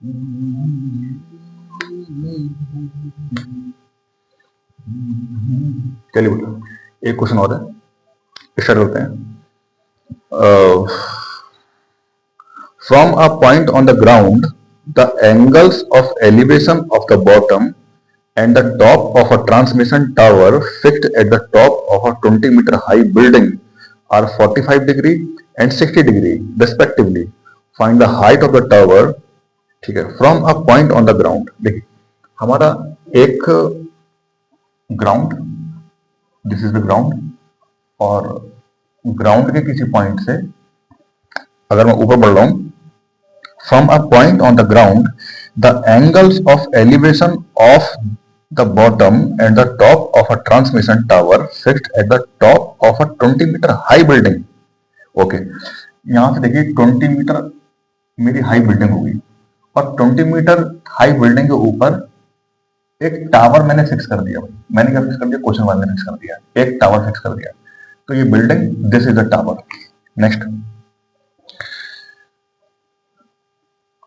चलिए बेटा, एक क्वेश्चन और है, स्टार्ट करते हैं। From a point on the ground, the angles of elevation of the bottom and the top of a transmission tower fixed at the top of a 20-meter high building are 45 degree and 60 degree respectively. Find the height of the tower. ठीक है, from a point on the ground. देखिए हमारा एक ground, this is the ground, और ground के किसी point से अगर मैं ऊपर बढ़ रहा हूं, from a point on the ground, the angles of elevation of the bottom and the top of a transmission tower fixed at the top of a 20-meter high building. Okay, यहां से देखिए 20 मीटर मेरी high building होगी और 20 metre high building के ऊपर एक tower मैंने फिक्स कर दिया। भाई मैंने क्या फिक्स कर दिया? क्वेश्चन वाले ने फिक्स कर दिया, एक टावर फिक्स कर दिया। तो ये building, this is a tower. Next,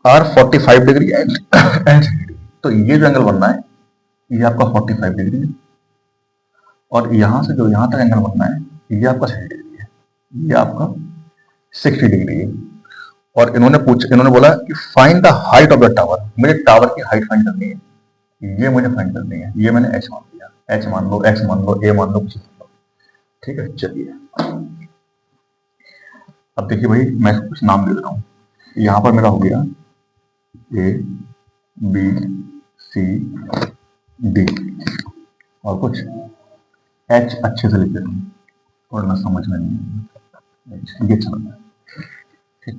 are 45 degree and 60 degree. तो ये जो एंगल बनना है ये आपका 45 डिग्री है, और यहां से जो यहां तक एंगल बनना है ये आपका 60 डिग्री है, ये आपका 60 डिग्री है। और इन्होंने बोला कि find the height of the tower. मुझे टावर की हाइट फाइंड करनी है, ये मुझे फाइंड करनी है। ये मैंने एच मान लिया, एच मान लो, एक्स मान लो, ए मान लो, कुछ मान लो। ठीक है, चलिए अब देखिए भाई, मैं कुछ नाम दे रहा हूं। यहां पर मेरा हो गया ए बी सी डी, और कुछ एच अच्छे से लिख देता हूं, वरना समझ में नहीं। ये चल रहा है, ठीक।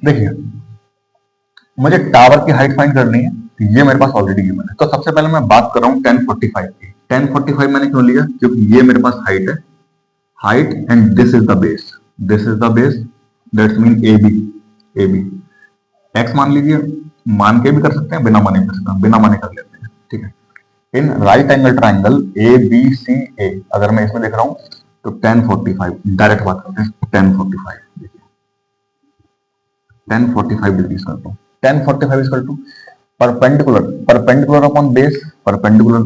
देखिए मुझे टावर की हाइट फाइंड करनी है, ये मेरे पास ऑलरेडी गिवन है। तो सबसे पहले मैं बात कर रहा हूं 1045 की। 1045 मैंने क्यों लिया? क्योंकि ये मेरे पास हाइट है, height and this is the base, this is the base, that's mean A B. A B X मान लीजिए, मान के भी कर सकते हैं, बिना माने कर सकते हैं, बिना माने कर लेते हैं। ठीक है, in right angle triangle A B C A, अगर मैं इसमें देख रहा हूं तो 1045, डायरेक्ट बात करते हैं। 1045 देखिए, 1045 डिग्री करता हूं। 1045 is equal to perpendicular, perpendicular upon base, perpendicular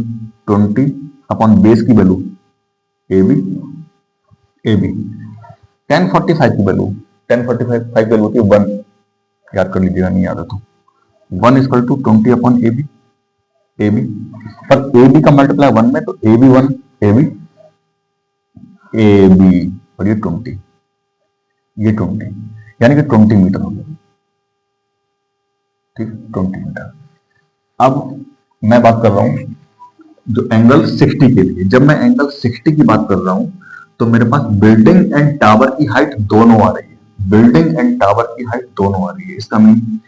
20 upon base की value A B, A B 1045 की वैल्यू, 1045 की वैल्यू होती है 1, याद कर लीजिएगा, नहीं याद है तो 1 equal to 20 upon A B, A B पर ए बी का मल्टीप्लाई 1 में, तो A B 1, A B, A B, और ये 20, ये 20, यानी कि 20 मीटर हो गया। ठीक, 20 मीटर। अब मैं बात कर रहा हूं जो एंगल 60 के लिए। जब मैं एंगल 60 की बात कर रहा हूं तो मेरे पास बिल्डिंग एंड टावर की हाइट दोनों आ रही है, बिल्डिंग एंड टावर की हाइट दोनों आ रही है। इसका mean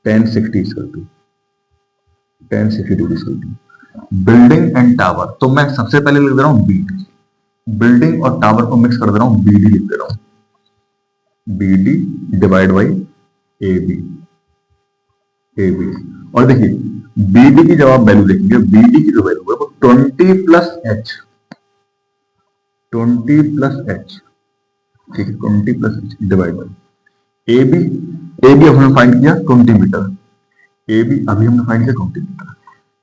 1060 equal to 1060 degree equal to building and tower. तो मैं सबसे पहले लिख दे रहा हूं बी, बिल्डिंग और टावर को मिक्स कर दे रहा हूं, बी डी लिख दे रहा हूं, B D divide by A B, A B. और देखिए बी डी की जब आप वैल्यू देखेंगे, बी डी की जो वैल्यू है वो 20 प्लस एच, 20 प्लस एच, ठीक है, 20 plus H divide by A B. A B अब हमने फाइंड किया 20 मीटर, ए बी अभी हमने फाइंड किया 20 मीटर।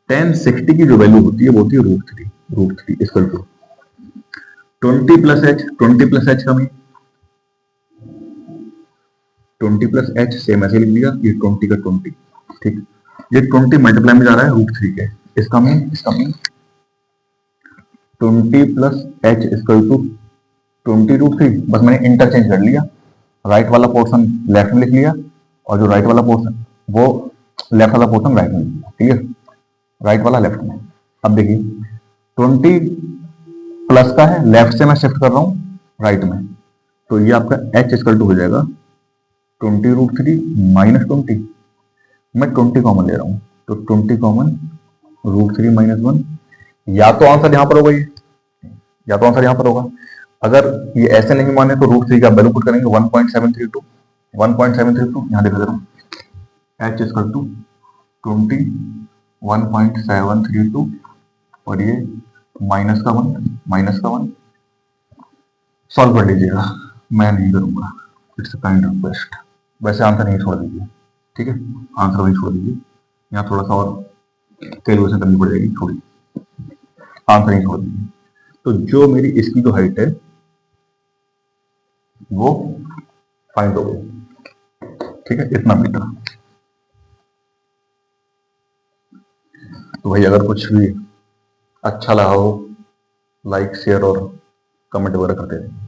1060 की जो वैल्यू होती है वो होती है √3, √3 equal to 20 plus H, 20 plus H का मीन 20 प्लस एच, सेम ऐसे लिख दिया, ये 20 का 20, ठीक। ये 20 मल्टीप्लाई में जा रहा है √3 के, इसका mean 20 plus H equal to 20 √3। बस मैंने इंटरचेंज कर लिया, राइट वाला पोर्शन लेफ्ट में लिख लिया और जो राइट वाला पोर्शन वो लेफ्ट वाला पोर्शन राइट में लिख लिया, ठीक है, राइट वाला लेफ्ट में। अब देखिए 20 प्लस का है, लेफ्ट से मैं शिफ्ट कर रहा हूं राइट में, तो ये आपका h इक्वल टू हो जाएगा 20 √3 माइनस 20, मैं 20 कॉमन ले रहा हूं, तो 20 कॉमन √3 माइनस 1, या तो आंसर यहां पर होगा, ये या तो आंसर यहां पर होगा। अगर ये ऐसे नहीं माने तो √3 का वैल्यू पुट करेंगे 1.732, 1.732 यहां देखा जरा, h इक्वल टू 20 1.732 और ये माइनस का 1, माइनस का 1। सॉल्व कर लीजिएगा, मैं नहीं करूंगा, इट्स काइंड ऑफ बेस्ट। वैसे आंसर नहीं छोड़ दीजिए। ठीक है, आंसर वही छोड़ दीजिए, यहाँ थोड़ा सा और कैलकुलेशन करनी पड़ जाएगी, छोड़िए, आंसर ही छोड़ दीजिए। तो जो मेरी इसकी जो हाइट है वो फाइंड हो गई, ठीक है, इतना मीटर। तो भाई अगर कुछ भी अच्छा लगा हो, लाइक शेयर और कमेंट वगैरह करते रहें।